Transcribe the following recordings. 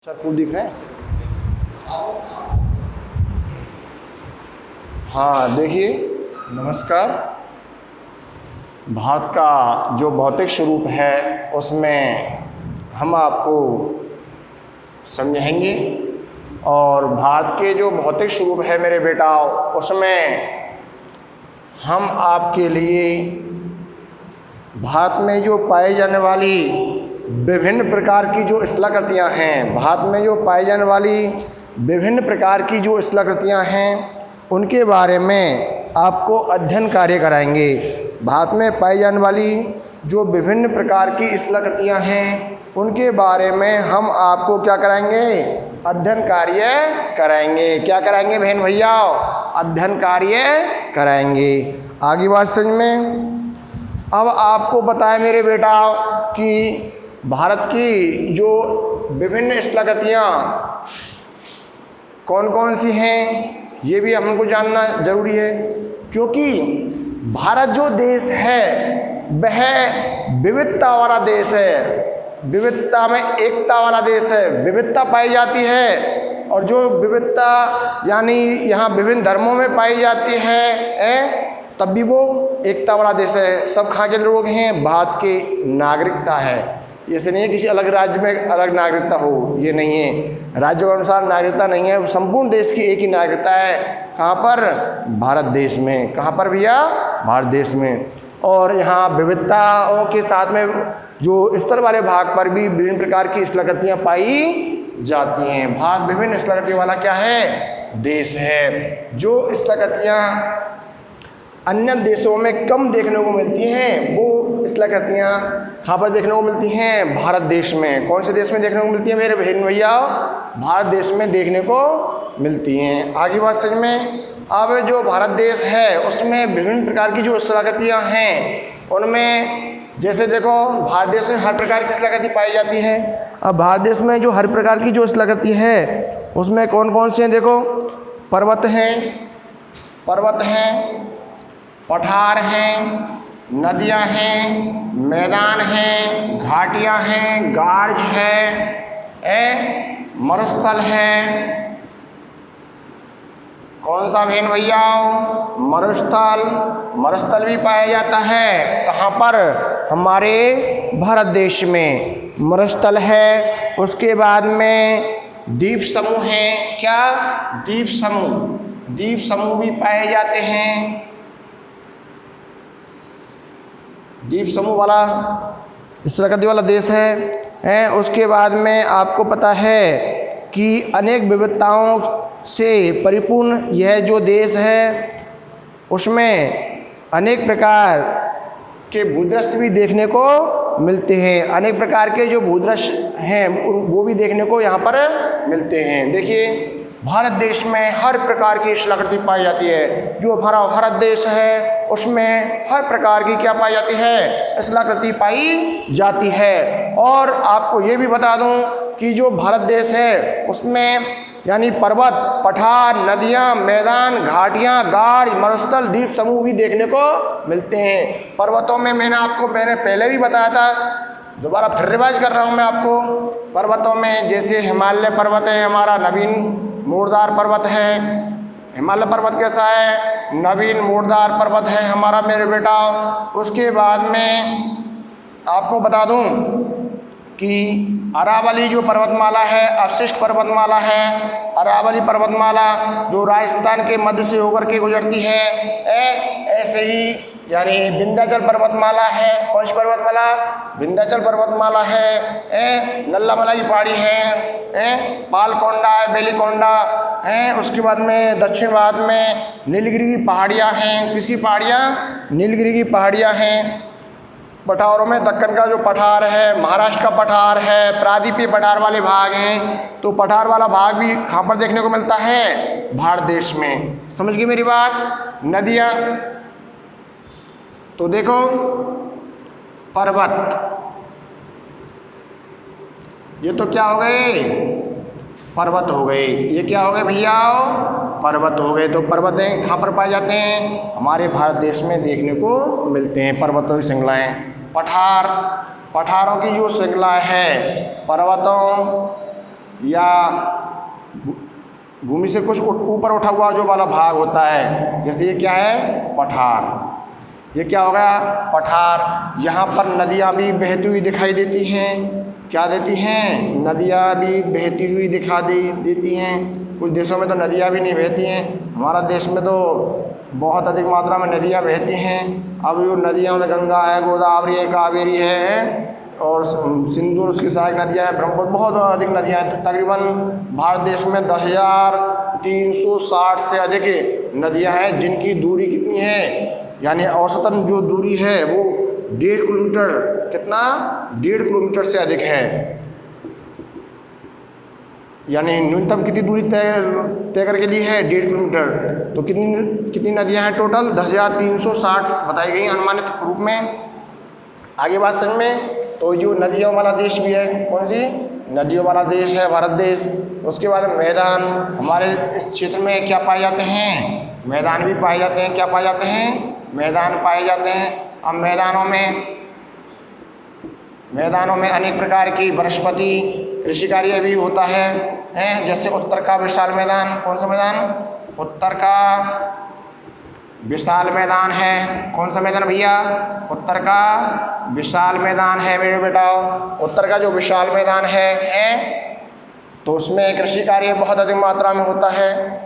फूल दिख रहे हैं। हाँ देखिए, नमस्कार। भारत का जो भौतिक स्वरूप है उसमें हम आपको समझाएंगे, और भारत के जो भौतिक स्वरूप है मेरे बेटा उसमें हम आपके लिए भारत में जो पाई जाने वाली विभिन्न प्रकार की जो स्थलाकृतियाँ हैं, भारत में जो पाई जाने वाली विभिन्न प्रकार की जो स्थलाकृतियाँ हैं उनके बारे में आपको अध्ययन कार्य कराएंगे। भारत में पाई जाने वाली जो विभिन्न प्रकार की स्थलाकृतियाँ हैं उनके बारे में हम आपको क्या कराएंगे? अध्ययन कार्य कराएंगे। क्या कराएंगे बहन भैया? अध्ययन कार्य कराएंगे। आगे बात समझ में। अब आपको बताएं मेरे बेटा कि भारत की जो विभिन्न स्थलाकृतियाँ कौन कौन सी हैं, ये भी हमको जानना जरूरी है, क्योंकि भारत जो देश है वह विविधता वाला देश है। विविधता में एकता वाला देश है। विविधता पाई जाती है, और जो विविधता यानी यहाँ विभिन्न धर्मों में पाई जाती है तब भी वो एकता वाला देश है। सब कहाँ के लोग हैं? भारत की नागरिकता है। ऐसे नहीं है किसी अलग राज्य में अलग नागरिकता हो, ये नहीं है। राज्यों के अनुसार नागरिकता नहीं है, संपूर्ण देश की एक ही नागरिकता है। कहाँ पर? भारत देश में। कहाँ पर भैया? भारत देश में। और यहाँ विविधताओं के साथ में जो स्थल वाले भाग पर भी विभिन्न प्रकार की स्थलाकृतियाँ पाई जाती हैं। भारत विभिन्न स्थलाकृतियों वाला क्या है? देश है। जो स्थलाकृतियाँ अन्य देशों में कम देखने को मिलती हैं वो स्थलाकृतियाँ कहाँ पर देखने को मिलती हैं? भारत देश में। कौन से देश में देखने को मिलती हैं मेरे बहन भैया? भारत देश में देखने को मिलती हैं। आगे बात समझ में। अब जो भारत देश है उसमें विभिन्न प्रकार की जो स्थलाकृतियाँ हैं उनमें जैसे देखो, भारत देश में हर प्रकार की स्थलाकृति पाई जाती है। अब भारत देश में जो हर प्रकार की जो स्थलाकृति है उसमें कौन कौन से हैं? देखो, पर्वत हैं, पठार हैं, नदियां हैं, मैदान हैं, घाटियां हैं, गार्ज है, मरुस्थल है। कौन सा बहन भैया? मरुस्थल भी पाया जाता है। कहाँ पर? हमारे भारत देश में मरुस्थल है। उसके बाद में द्वीप समूह हैं। क्या? द्वीप समूह भी पाए जाते हैं। द्वीप समूह वाला स्थलाकृति वाला देश है। उसके बाद में आपको पता है कि अनेक विविधताओं से परिपूर्ण यह जो देश है उसमें अनेक प्रकार के भूदृश्य भी देखने को मिलते हैं। अनेक प्रकार के जो भूदृश्य हैं वो भी देखने को यहाँ पर मिलते हैं। देखिए, भारत देश में हर प्रकार की स्थलाकृति पाई जाती है। जो हमारा भारत देश है उसमें हर प्रकार की क्या पाई जाती है? स्थलाकृति पाई जाती है। और आपको ये भी बता दूं कि जो भारत देश है उसमें यानी पर्वत, पठार, नदियां, मैदान, घाटियां, गाड़, मरुस्थल, द्वीप समूह भी देखने को मिलते हैं। पर्वतों में मैंने पहले भी बताया था, दोबारा फिर रिवाइज कर रहा हूँ मैं आपको। पर्वतों में जैसे हिमालय पर्वत है, हमारा नवीन मोड़दार पर्वत है। हिमालय पर्वत कैसा है? नवीन मोड़दार पर्वत है हमारा मेरे बेटा। उसके बाद में आपको बता दूं कि अरावली जो पर्वतमाला है, अवशिष्ट पर्वतमाला है। अरावली पर्वतमाला जो राजस्थान के मध्य से होकर के गुजरती है। ऐसे ही यानी विंध्याचल पर्वतमाला है। कौन सी पर्वतमाला? विंध्याचल पर्वतमाला है। नल्लामला की पहाड़ी है। पालकोंडा है, बेलीकोंडा है। उसके बाद में दक्षिण भारत में नीलगिरी की पहाड़ियाँ हैं। किसकी पहाड़ियाँ? नीलगिरी की पहाड़ियाँ हैं। पठारों में दक्कन का जो पठार है, महाराष्ट्र का पठार है, प्रायद्वीपीय पठार वाले भाग हैं। तो पठार वाला भाग भी कहाँ पर देखने को मिलता है? भारत देश में। समझ गई मेरी बात? नदियाँ तो देखो, पर्वत, ये तो क्या हो गए? पर्वत हो गए। ये क्या हो गए भैया? पर्वत हो गए। तो पर्वतें कहाँ पर पाए जाते हैं? हमारे भारत देश में देखने को मिलते हैं पर्वतों की श्रृंखलाएँ। पठारों की जो श्रृंखला है पर्वतों या भूमि से कुछ ऊपर उठा हुआ जो वाला भाग होता है, जैसे ये क्या है, पठार। ये क्या हो गया, पठार। यहाँ पर नदियाँ भी बहती हुई दिखाई देती हैं। क्या देती हैं, नदियाँ भी बहती हुई देती हैं। कुछ देशों में तो नदियाँ भी नहीं बहती हैं, हमारा देश में तो बहुत अधिक मात्रा में नदियाँ बहती हैं। अब जो नदियों में गंगा है, गोदावरी है, कावेरी है और सिंधु, उसकी सहायक नदियाँ हैं, ब्रह्मपुत्र, बहुत अधिक नदियाँ हैं। तकरीबन भारत देश में 10,360 से अधिक नदियाँ हैं, जिनकी दूरी कितनी है, यानी औसतन जो दूरी है वो 1.5 किलोमीटर, कितना, 1.5 किलोमीटर से अधिक है। यानी न्यूनतम कितनी दूरी तय करके ली है, 1.5 किलोमीटर। तो कितनी नदियाँ हैं टोटल, 10,360 बताई गई अनुमानित रूप में। आगे बात समझ में। तो जो नदियों वाला देश भी है, कौन सी, नदियों वाला देश है भारत देश। उसके बाद मैदान, हमारे इस क्षेत्र में क्या पाए जाते हैं, मैदान भी पाए जाते हैं। क्या पाए जाते हैं, मैदान पाए जाते हैं। अब मैदानों में अनेक प्रकार की वनस्पति, कृषि कार्य भी होता है, जैसे उत्तर का विशाल मैदान, कौन सा मैदान, उत्तर का विशाल मैदान है। कौन सा मैदान भैया, उत्तर का विशाल मैदान है मेरे बेटा। उत्तर का जो विशाल मैदान है तो उसमें कृषि कार्य बहुत अधिक मात्रा में होता है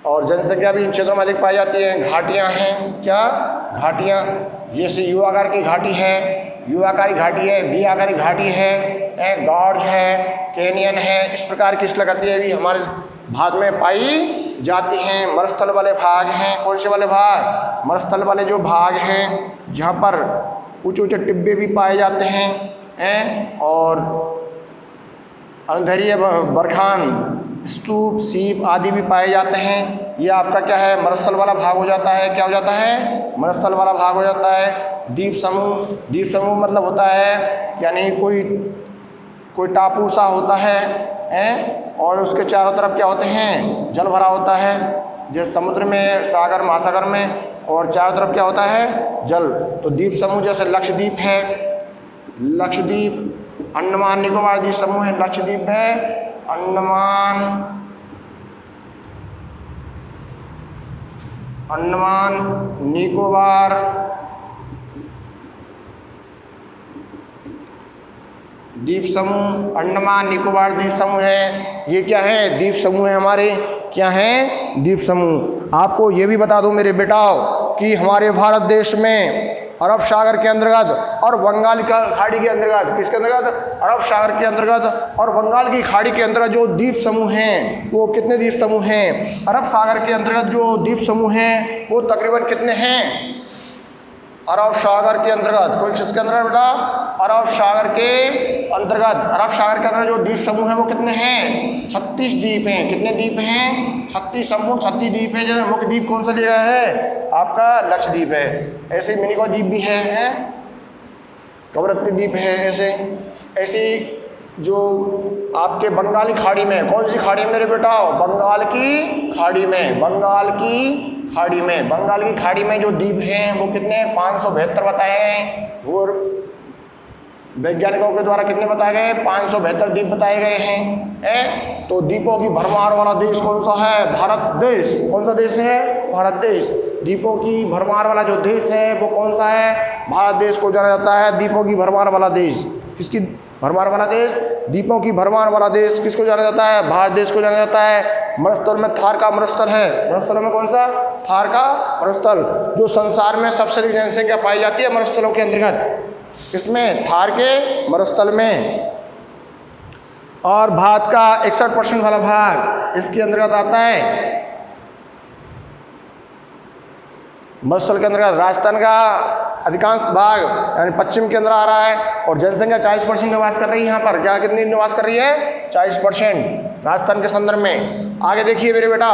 और जनसंख्या भी इन क्षेत्रों में अधिक पाई जाती है। घाटियाँ हैं, क्या, घाटियाँ, जैसे यू आकार की घाटी है, यू आकारी घाटी है, वी आकारी घाटी है, गॉर्ज है, कैनियन है, इस प्रकार की स्थलगतियाँ भी हमारे भाग में पाई जाती हैं। मरुस्थल वाले भाग हैं, कौन से वाले भाग, मरुस्थल वाले जो भाग हैं जहाँ पर ऊंचे ऊंचे टिब्बे भी पाए जाते हैं और अनुदैर्ध्य बरखान, स्तूप, सीप आदि भी पाए जाते हैं। ये आपका क्या है, मरुस्थल वाला भाग हो जाता है। क्या हो जाता है, मरुस्थल वाला भाग हो जाता है। द्वीप समूह मतलब होता है यानी कोई टापू सा होता है और उसके चारों तरफ क्या होते हैं, जल भरा होता है, जैसे समुद्र में, सागर, महासागर में, और चारों तरफ क्या होता है, जल। तो द्वीप समूह जैसे लक्षद्वीप है, लक्षद्वीप, अंडमान निकोबार द्वीप समूह है, लक्षद्वीप है, अंडमान निकोबार द्वीप समूह, अंडमान निकोबार द्वीप समूह है। ये क्या है, द्वीप समूह है हमारे, क्या है, द्वीप समूह। आपको ये भी बता दूं मेरे बेटाओ कि हमारे भारत देश में अरब सागर के अंतर्गत और बंगाल की खाड़ी के अंतर्गत, किसके अंतर्गत, अरब सागर के अंतर्गत और बंगाल की खाड़ी के अंतर्गत जो द्वीप समूह हैं वो कितने द्वीप समूह हैं, अरब सागर के अंतर्गत जो द्वीप समूह हैं वो तकरीबन कितने हैं, अरब सागर के अंतर्गत, कोई किसके अंतर्गत बेटा, अरब सागर के अंतर्गत, अरब सागर के अंदर जो द्वीप समूह है वो कितने हैं, 36 द्वीप हैं। कितने द्वीप हैं, 36 संपूर्ण 36 द्वीप हैं। जैसे मुख्य द्वीप कौन सा लिया है, आपका लक्षद्वीप है। ऐसे मिनिको द्वीप भी है, कवरत्ती द्वीप है। ऐसे जो आपके बंगाली खाड़ी में, कौन सी खाड़ी में मेरे बेटा, बंगाल की खाड़ी में, बंगाल की खाड़ी में जो द्वीप हैं वो कितने, 572 बताए हैं। और वैज्ञानिकों के द्वारा कितने बताए गए, 572 द्वीप बताए गए हैं। तो द्वीपों की भरमार वाला देश कौन सा है, भारत देश। कौन सा देश है, भारत देश। द्वीपों की भरमार वाला जो देश है वो कौन सा है, भारत देश को जाना जाता है द्वीपों की भरमार वाला देश। किसकी भरमार वाला देश, द्वीपों की भरमार वाला देश किसको जाना जाता है, भारत देश को जाना जाता है। मरुस्थल में थार का मरुस्थल है, मरुस्थलों में कौन सा, थार का मरुस्थल, जो संसार में सबसे अधिक जनसंख्या पाई जाती है मरुस्थलों के अंतर्गत, इसमें थार के मरुस्थल में। और भारत का 61% वाला भाग इसके अंतर्गत आता है, मरुस्थल के अंतर्गत। राजस्थान का अधिकांश भाग यानी पश्चिम के अंदर आ रहा है और जनसंख्या 40% निवास कर रही है यहाँ पर। क्या कितनी निवास कर रही है, 40% राजस्थान के संदर्भ में। आगे देखिए मेरे बेटा,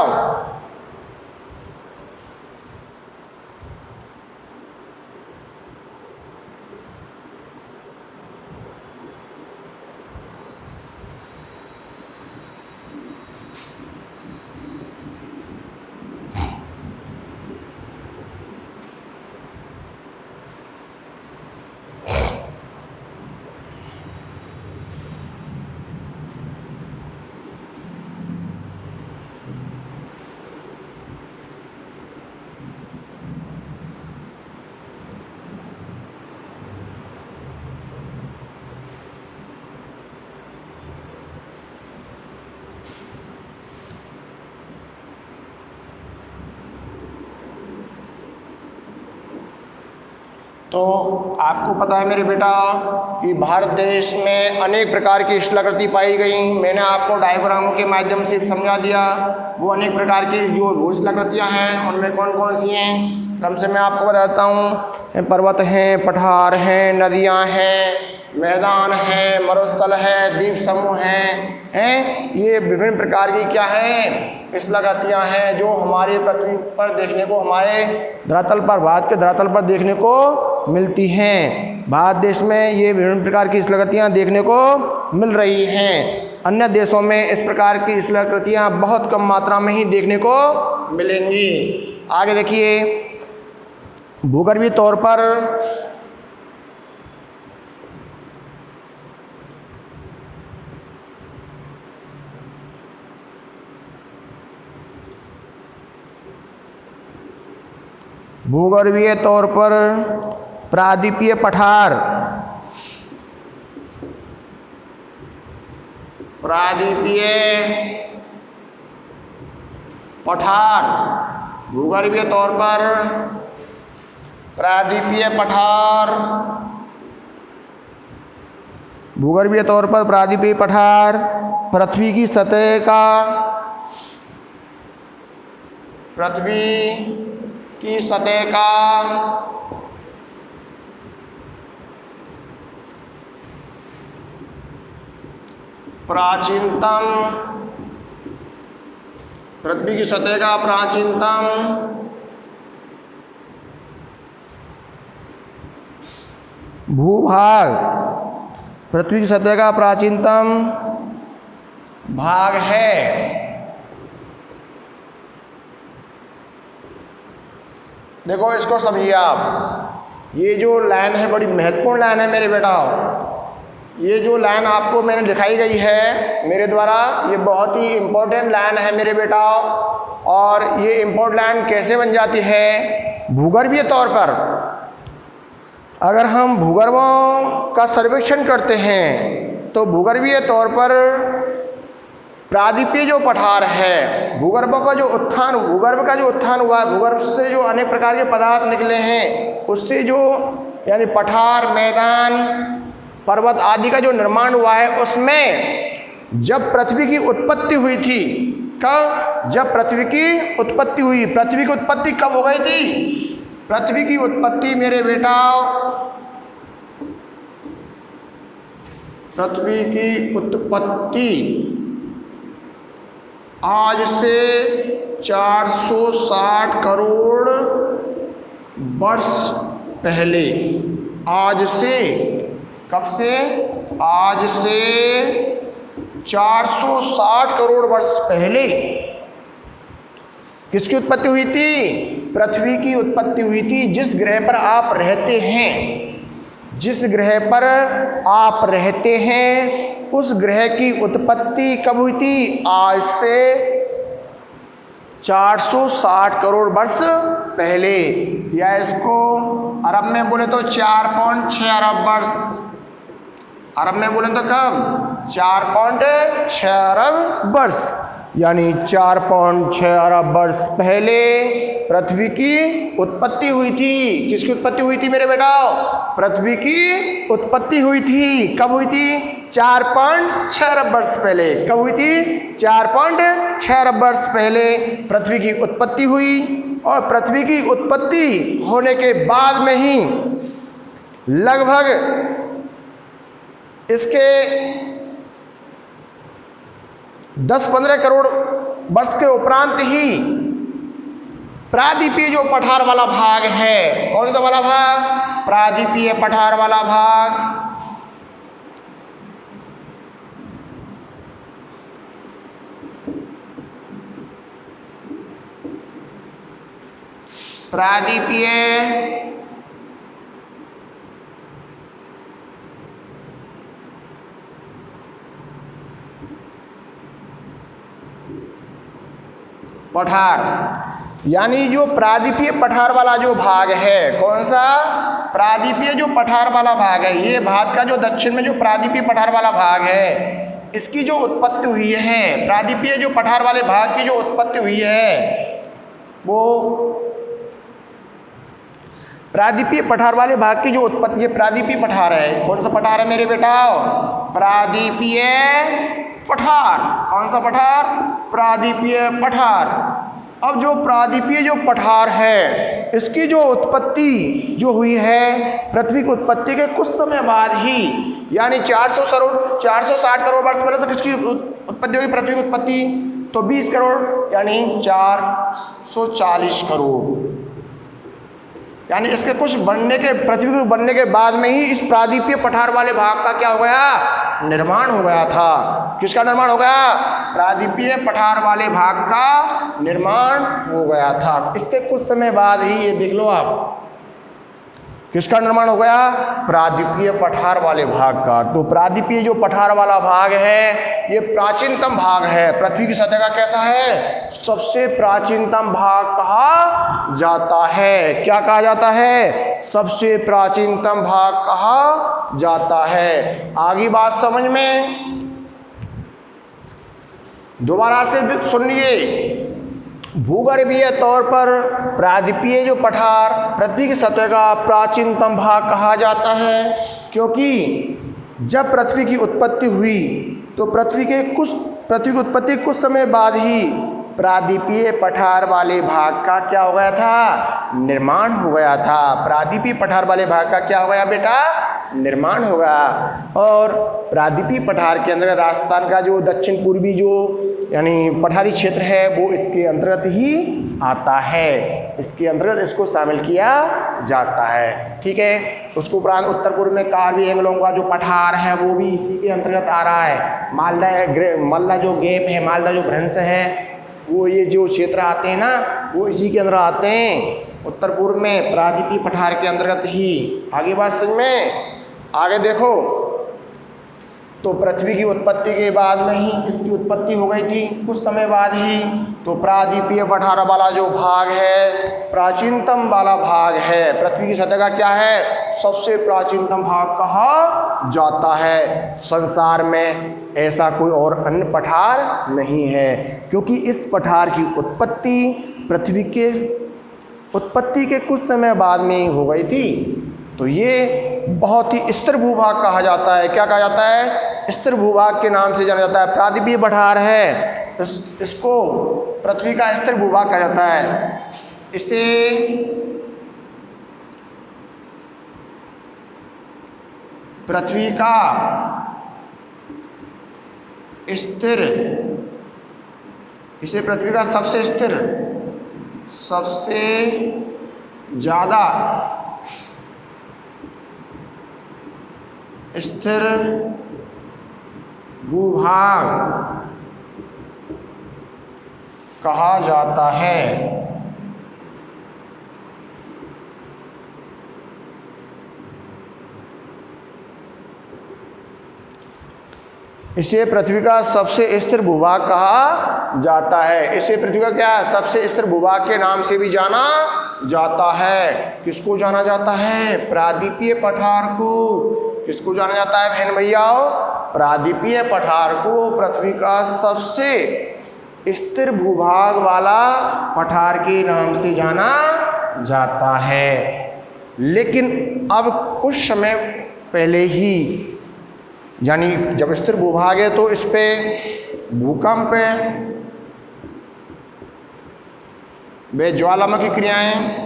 तो आपको पता है मेरे बेटा कि भारत देश में अनेक प्रकार की शिलाकृति पाई गई। मैंने आपको डायग्रामों के माध्यम से समझा दिया वो अनेक प्रकार की जो शिलाकृतियाँ हैं उनमें कौन कौन सी हैं। क्रम से मैं आपको बताता हूँ। पर्वत हैं, पठार हैं, नदियाँ हैं, मैदान है, मरुस्थल है, द्वीप समूह हैं, ये विभिन्न प्रकार की क्या हैं शिलाकृतियाँ हैं जो हमारे पृथ्वी पर देखने को, हमारे धरातल पर, भारत के धरातल पर देखने को मिलती हैं। भारत देश में ये विभिन्न प्रकार की शिलाकृतियाँ देखने को मिल रही हैं। अन्य देशों में इस प्रकार की शिलाकृतियाँ बहुत कम मात्रा में ही देखने को मिलेंगी। आगे देखिए, भूगर्भीय तौर पर प्रायद्वीपीय पठार, भूगर्भीय तौर पर प्रायद्वीपीय पठार पृथ्वी की सतह का प्राचीनतम भूभाग, पृथ्वी की सतह का प्राचीनतम भाग है। देखो इसको समझिए आप। ये जो लाइन है बड़ी महत्वपूर्ण लाइन है मेरे बेटा। ये जो लाइन आपको मैंने दिखाई गई है मेरे द्वारा, ये बहुत ही इम्पोर्टेंट लाइन है मेरे बेटा। और ये इम्पोर्टेंट लाइन कैसे बन जाती है? भूगर्भीय तौर पर अगर हम भूगर्भों का सर्वेक्षण करते हैं तो भूगर्भीय तौर पर प्रायद्वीपीय जो पठार है, भूगर्भ का जो उत्थान हुआ है, भूगर्भ से जो अनेक प्रकार के पदार्थ निकले हैं, उससे जो यानी पठार, मैदान, पर्वत आदि का जो निर्माण हुआ है, उसमें जब पृथ्वी की उत्पत्ति हुई थी, जब पृथ्वी की उत्पत्ति हुई, पृथ्वी की उत्पत्ति कब हो गई थी? पृथ्वी की उत्पत्ति मेरे बेटा, पृथ्वी की उत्पत्ति आज से 460 करोड़ वर्ष पहले, आज से, कब से? आज से 460 करोड़ वर्ष पहले किसकी उत्पत्ति हुई थी? पृथ्वी की उत्पत्ति हुई थी। जिस ग्रह पर आप रहते हैं, जिस ग्रह पर आप रहते हैं, उस ग्रह की उत्पत्ति कब हुई थी? आज से 460 करोड़ वर्ष पहले, या इसको अरब में बोले तो 4.6 अरब वर्ष। अरब में बोले तो कब? 4.6 अरब वर्ष, यानी 4.6 अरब वर्ष पहले पृथ्वी की उत्पत्ति हुई थी। किसकी उत्पत्ति हुई थी मेरे बेटा? पृथ्वी की उत्पत्ति हुई थी। कब हुई थी? 4.6 अरब वर्ष पहले। कब हुई थी? 4.6 अरब वर्ष पहले पृथ्वी की उत्पत्ति हुई। और पृथ्वी की उत्पत्ति होने के बाद में ही लगभग इसके 10-15 करोड़ वर्ष के उपरांत ही प्रायद्वीपीय जो पठार वाला भाग है, कौन सा वाला भाग? प्रायद्वीपीय पठार वाला भाग, प्रायद्वीपीय पठार, यानी जो प्रायद्वीपीय पठार वाला जो भाग है, कौन सा? प्रायद्वीपीय जो पठार वाला भाग है, ये भारत का जो दक्षिण में जो प्रायद्वीपीय पठार वाला भाग है, इसकी जो उत्पत्ति हुई है, प्रायद्वीपीय जो पठार वाले भाग की जो उत्पत्ति हुई है, वो प्रादीपीय पठार वाले भाग की जो उत्पत्ति, ये प्रादीपीय पठार है। कौन सा पठार है मेरे बेटा? प्रादीपीय पठार। कौन सा पठार? प्रादीपीय पठार। अब जो प्रादीपीय जो पठार है, इसकी जो उत्पत्ति जो हुई है पृथ्वी की उत्पत्ति के कुछ समय बाद ही, यानी 460 करोड़ वर्ष पहले तक इसकी उत्पत्ति हुई, पृथ्वी की उत्पत्ति। तो 20 करोड़ यानी 440 करोड़, यानी इसके कुछ बनने के, पृथ्वी के बनने के बाद में ही इस प्रादीपीय पठार वाले भाग का क्या हो गया? निर्माण हो गया था। किसका निर्माण हो गया? प्रादीपीय पठार वाले भाग का निर्माण हो गया था। इसके कुछ समय बाद ही, ये देख लो आप, किसका निर्माण हो गया? प्रादीपीय पठार वाले भाग का। तो प्रादीपीय जो पठार वाला भाग है, ये प्राचीनतम भाग है। पृथ्वी की सतह का कैसा है? सबसे प्राचीनतम भाग कहा जाता है। क्या कहा जाता है? सबसे प्राचीनतम भाग कहा जाता है। आगे बात समझ में? दोबारा से सुनिए। भूगर्भीय तौर पर प्रादीपीय जो पठार पृथ्वी की सतह का प्राचीनतम भाग कहा जाता है, क्योंकि जब पृथ्वी की उत्पत्ति हुई तो पृथ्वी की उत्पत्ति कुछ समय बाद ही प्रादीपीय पठार वाले भाग का क्या हो गया था? निर्माण हो गया था। प्रादीपीय पठार वाले भाग का क्या हो गया बेटा? निर्माण हो गया। और प्रादीपीय पठार के अंदर राजस्थान का जो दक्षिण पूर्वी जो यानी पठारी क्षेत्र है, वो इसके अंतर्गत ही आता है। इसके अंतर्गत इसको शामिल किया जाता है। ठीक है। उसके उपरांत उत्तर पूर्व में कार्बी एंग्लों का जो पठार है, वो भी इसी के अंतर्गत आ रहा है। मालदा जो गैप है, मालदा जो भ्रंश है, वो ये जो क्षेत्र आते हैं ना, वो इसी के अंदर आते हैं। उत्तर पूर्व में प्रादीपीय पठार के अंतर्गत ही। आगे बात समझ में? आगे देखो, तो पृथ्वी की उत्पत्ति के बाद में ही इसकी उत्पत्ति हो गई थी, कुछ समय बाद ही। तो प्रादीपीय पठार वाला जो भाग है, प्राचीनतम वाला भाग है। पृथ्वी की सतह का क्या है? सबसे प्राचीनतम भाग कहा जाता है। संसार में ऐसा कोई और अन्य पठार नहीं है, क्योंकि इस पठार की उत्पत्ति पृथ्वी के उत्पत्ति के कुछ समय बाद में ही हो गई थी। तो ये बहुत ही स्थिर भूभाग कहा जाता है। क्या कहा जाता है? स्थिर भूभाग के नाम से जाना जाता है। प्रादीपीय पठार है, इसको पृथ्वी का स्थिर भूभाग कहा जाता है। इसे पृथ्वी का स्थिर, इसे पृथ्वी का सबसे स्थिर, सबसे ज़्यादा स्थिर भूभाग कहा जाता है। इसे पृथ्वी का सबसे स्थिर भूभाग कहा जाता है। इसे पृथ्वी का क्या है? सबसे स्थिर भूभाग के नाम से भी जाना जाता है। किसको जाना जाता है? प्रादीपीय पठार को। किसको जाना जाता है बहन भैया? प्रादीपीय पठार को पृथ्वी का सबसे स्थिर भूभाग वाला पठार के नाम से जाना जाता है। लेकिन अब कुछ समय पहले ही, यानी जब स्थिर भूभाग है तो इस पे भूकंप, वे ज्वालामुखी क्रियाएं,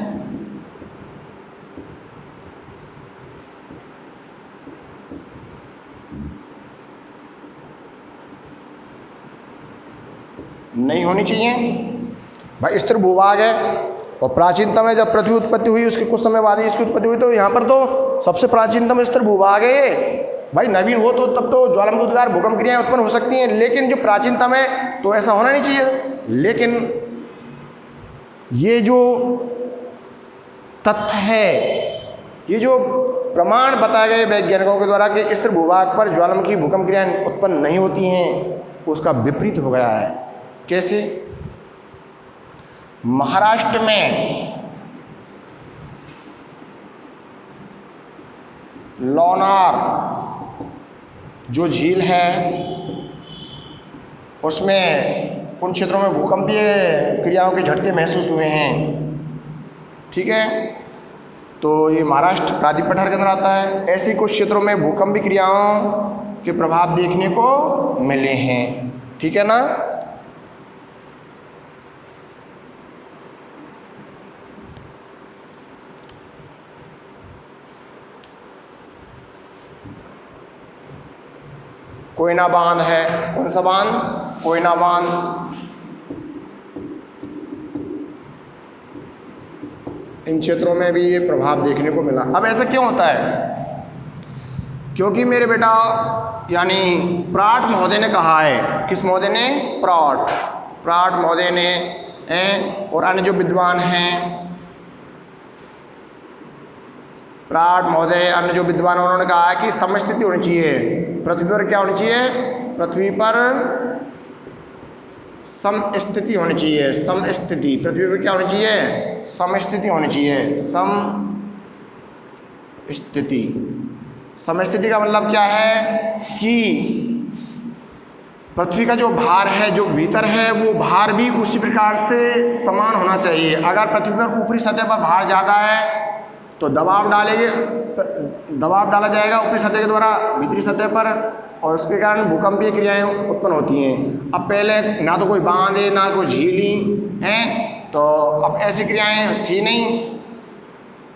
नहीं होनी चाहिए। भाई स्थिर भूभाग है और प्राचीनतम है। जब पृथ्वी उत्पत्ति हुई उसके कुछ समय बाद ही इसकी उत्पत्ति हुई, तो यहाँ पर तो सबसे प्राचीनतम स्थिर भूभाग है। भाई नवीन हो तो तब तो ज्वालामुखी उद्गार, भूकंप क्रियाएं उत्पन्न हो सकती हैं, लेकिन जो प्राचीनतम है तो ऐसा होना नहीं चाहिए। लेकिन ये जो तथ्य है, ये जो प्रमाण बताए गए वैज्ञानिकों के द्वारा कि स्थिर भूभाग पर ज्वालामुखी भूकंप क्रियाएं उत्पन्न नहीं होती हैं, उसका विपरीत हो गया है। कैसे? महाराष्ट्र में लोनार जो झील है, उसमें उन क्षेत्रों में भूकंपीय क्रियाओं के झटके महसूस हुए हैं। ठीक है। तो ये महाराष्ट्र प्रायद्वीप पठार के अंदर आता है। ऐसे कुछ क्षेत्रों में भूकंपीय क्रियाओं के प्रभाव देखने को मिले हैं। ठीक है ना। कोयना बांध है, कौन सा बांध? कोयना बांध। इन क्षेत्रों में भी ये प्रभाव देखने को मिला। अब ऐसा क्यों होता है? क्योंकि मेरे बेटा यानी प्राट महोदय ने कहा है। किस महोदय ने? प्राट महोदय ने और अन्य जो विद्वान हैं, प्राट महोदय अन्य जो विद्वान, उन्होंने कहा है कि समस्थिति होनी चाहिए पृथ्वी पर। क्या होनी चाहिए? पृथ्वी पर समस्थिति होनी चाहिए। समस्थिति पृथ्वी पर क्या होनी चाहिए? समस्थिति होनी चाहिए। समस्थिति। समस्थिति का मतलब क्या है कि पृथ्वी का जो भार है, जो भीतर है, वो भार भी उसी प्रकार से समान होना चाहिए। अगर पृथ्वी पर ऊपरी सतह पर भार ज़्यादा है तो दबाव डाला जाएगा ऊपरी सतह के द्वारा भीतरी सतह पर, और उसके कारण भूकंपीय क्रियाएं उत्पन्न होती हैं। अब पहले ना तो कोई बांध है ना कोई झीली हैं, तो अब ऐसी क्रियाएं थी नहीं।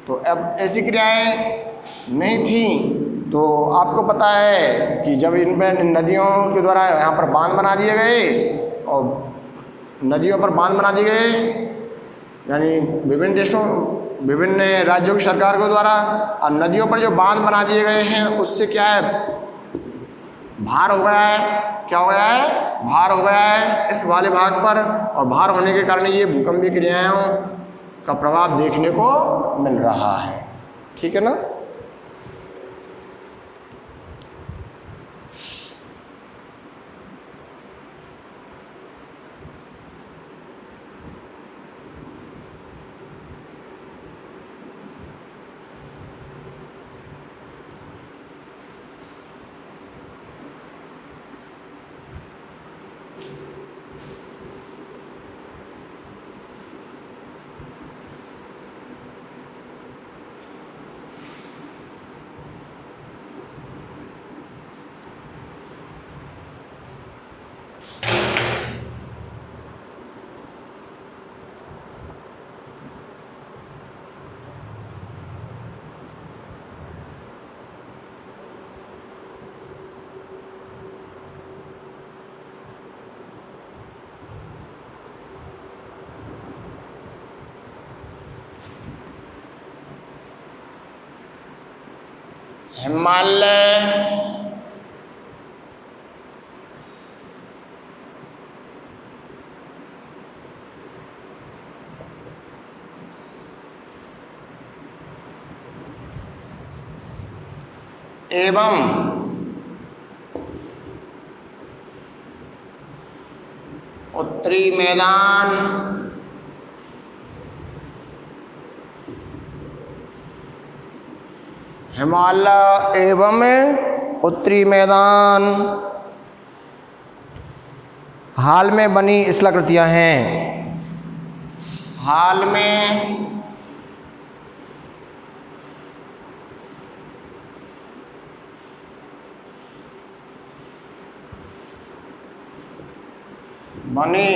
तो अब ऐसी क्रियाएं नहीं थी तो आपको पता है कि जब इन पर नदियों के द्वारा यहाँ पर बांध बना दिए गए, और नदियों पर बांध बना दिए गए यानी विभिन्न देशों, विभिन्न राज्यों की सरकार के द्वारा, और नदियों पर जो बांध बना दिए गए हैं उससे क्या है? भार हो गया है। क्या हो गया है? भार हो गया है इस वाले भाग पर, और भार होने के कारण ये भूकंपीय क्रियाओं का प्रभाव देखने को मिल रहा है। ठीक है ना। हिमालय एवं उत्तरी मैदान हिमालय एवं उत्तरी मैदान हाल में बनी स्थलाकृतियां हैं। हाल में बनी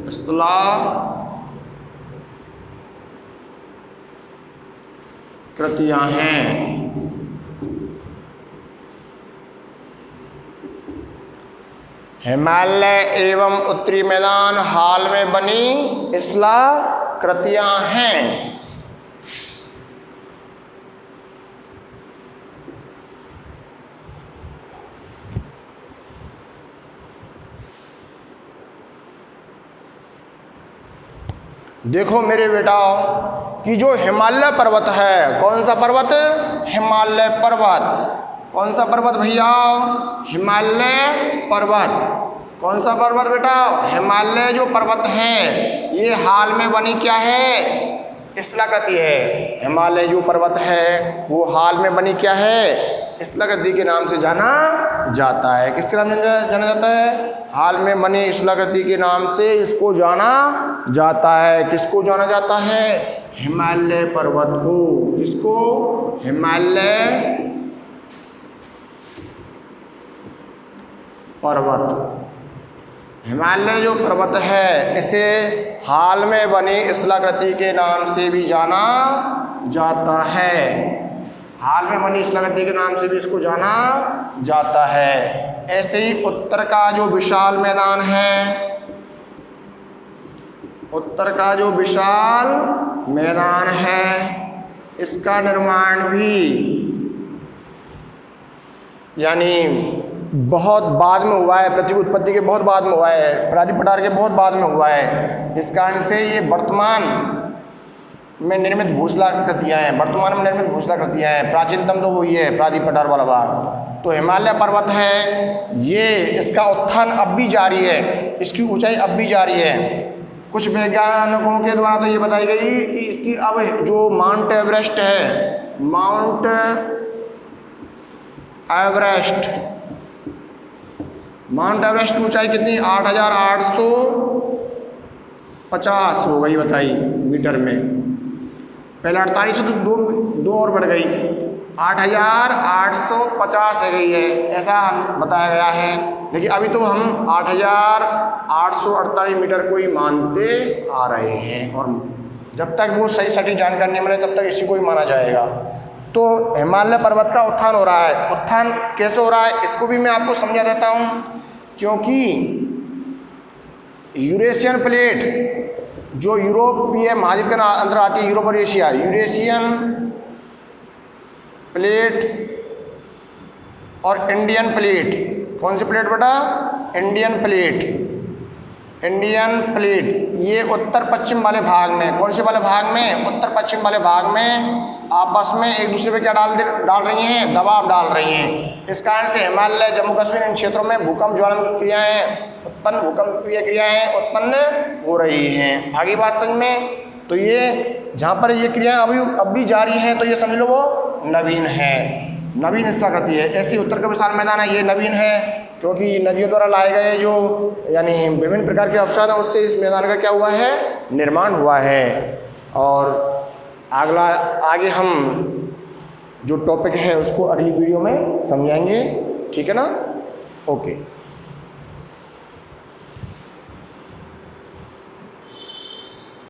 स्थलाकृतियां हैं। हिमालय एवं उत्तरी मैदान हाल में बनी स्थलाकृतियां हैं। देखो मेरे बेटा कि जो हिमालय पर्वत है, कौन सा पर्वत? हिमालय पर्वत। कौन सा पर्वत भैया? हिमालय पर्वत। कौन सा पर्वत बेटा? हिमालय जो पर्वत है ये हाल में बनी क्या है? स्थलाकृति है। हिमालय जो पर्वत है वो हाल में बनी क्या है? स्थलाकृति के नाम से जाना जाता है। किसके नाम से जाना जाता है? हाल में बनी शिलाकृति के नाम से इसको जाना जाता है। किसको जाना जाता है? हिमालय पर्वत को। किसको? हिमालय पर्वत। हिमालय जो पर्वत है इसे हाल में बनी शिलाकृति के नाम से भी जाना जाता है। हाल में बनी शिलाकृति के नाम से भी इसको जाना जाता है। ऐसे ही उत्तर का जो विशाल मैदान है, उत्तर का जो विशाल मैदान है, इसका निर्माण भी यानी बहुत बाद में हुआ है। पृथ्वी उत्पत्ति के बहुत बाद में हुआ है, परादी पठार के बहुत बाद में हुआ है। इस कारण से ये वर्तमान में निर्मित भूशिलाकृतियाँ हैं। वर्तमान में निर्मित भूशिलाकृतियाँ हैं। प्राचीनतम तो वही है परादी पठार वाला भाग। तो हिमालय पर्वत है ये, इसका उत्थान अब भी जारी है, इसकी ऊंचाई अब भी जारी है। कुछ वैज्ञानिकों के द्वारा तो ये बताई गई कि इसकी अब जो माउंट एवरेस्ट है, माउंट एवरेस्ट, माउंट एवरेस्ट की ऊंचाई कितनी? 8,850 हो गई बताई मीटर में। पहले 48 से तो दो और बढ़ गई, 8,850 है गई है, ऐसा बताया गया है। लेकिन अभी तो हम 8,848 मीटर को ही मानते आ रहे हैं, और जब तक वो सही सटीक जानकारी नहीं मिले तब तक इसी को ही माना जाएगा। तो हिमालय पर्वत का उत्थान हो रहा है। उत्थान कैसे हो रहा है इसको भी मैं आपको समझा देता हूँ। क्योंकि यूरेशियन प्लेट जो यूरोपीय महाद्वीप के अंदर आती है, यूरोप और एशिया, यूरेशियन प्लेट और इंडियन प्लेट, कौन सी प्लेट बेटा? Indian plate. इंडियन प्लेट ये उत्तर पश्चिम वाले भाग में, कौन से वाले भाग में? उत्तर पश्चिम वाले भाग में आपस में एक दूसरे पे क्या डाल रही हैं? दबाव डाल रही हैं। इस कारण से हिमालय, जम्मू कश्मीर इन क्षेत्रों में भूकंप ज्वालामुखी क्रियाएं उत्पन्न हो रही हैं। आगे बात समझ में? तो ये जहाँ पर ये क्रियाएं अब भी जारी हैं, तो ये समझ लो वो नवीन है, नवीन शिलाकृति है। ऐसे उत्तर का विशाल मैदान है, ये नवीन है क्योंकि नदियों द्वारा लाए गए जो यानी विभिन्न प्रकार के अवसाद हैं उससे इस मैदान का क्या हुआ है? निर्माण हुआ है। और आगे हम जो टॉपिक है उसको अगली वीडियो में समझाएंगे, ठीक है ना? ओके।